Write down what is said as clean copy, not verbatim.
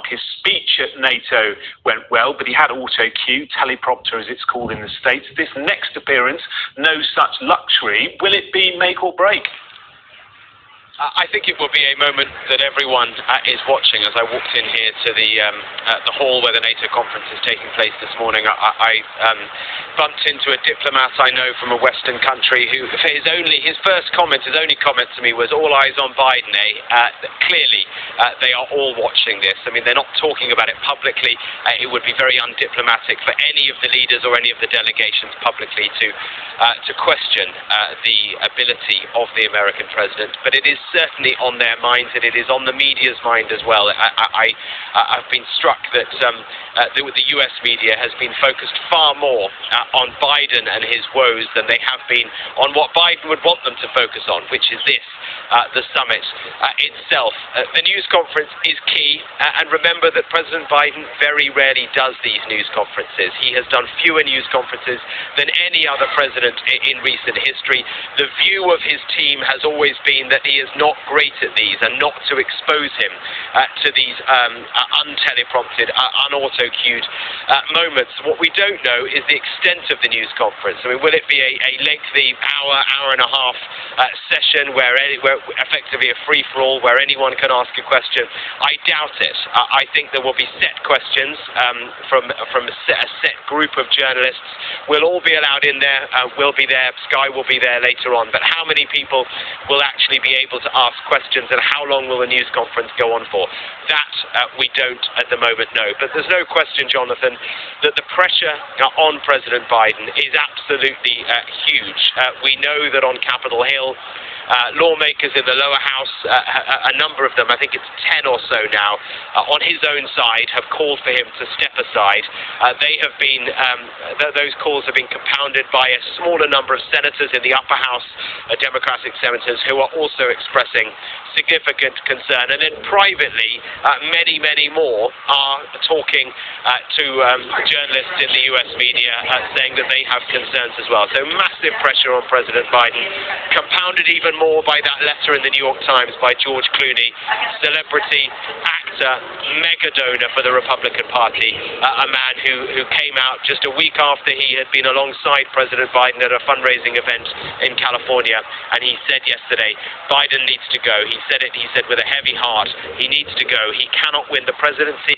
His speech at NATO went well, but he had auto cue, teleprompter as it's called in the States. This next appearance, no such luxury. Will it be make or break? I think it will be a moment that everyone is watching. As I walked in here to the hall where the NATO conference is taking place this morning, I bumped into a diplomat I know from a Western country who, for his only comment to me was all eyes on Biden, Clearly, they are all watching this. I mean, they're not talking about it publicly. It would be very undiplomatic for any of the leaders or any of the delegations publicly to question the ability of the American president. But it is certainly on their minds, and it is on the media's mind as well. I've been struck that the US media has been focused far more on Biden and his woes than they have been on what Biden would want them to focus on, which is this, the summit itself. The news conference is key, and remember that President Biden very rarely does these news conferences. He has done fewer news conferences than any other president in recent history. The view of his team has always been that he is not great at these, and not to expose him to these unteleprompted, unauto-cued moments. What we don't know is the extent of the news conference. I mean, will it be a lengthy hour and a half session where effectively a free-for-all where anyone can ask a question? I doubt it. I think there will be set questions from a set group of journalists. We'll all be allowed in there. We'll be there. Sky will be there later on. But how many people will actually be able to ask questions, and how long will the news conference go on for? That we don't at the moment know. But there's no question, Jonathan, that the pressure on President Biden is absolutely huge. We know that on Capitol Hill, lawmakers in the lower house, a number of them, I think it's 10 or so now, on his own side have called for him to step aside. Those calls have been compounded by a smaller number of senators in the upper house, Democratic senators, who are also expressing significant concern. And then privately, many more are talking to journalists in the US media, saying that they have concerns as well. So massive pressure on President Biden, compounded even more by that letter in the New York Times by George Clooney, celebrity, actor, mega donor for the Republican Party, a man who came out just a week after he had been alongside President Biden at a fundraising event in California, and he said yesterday, Biden needs to go. He said with a heavy heart, he needs to go. He cannot win the presidency.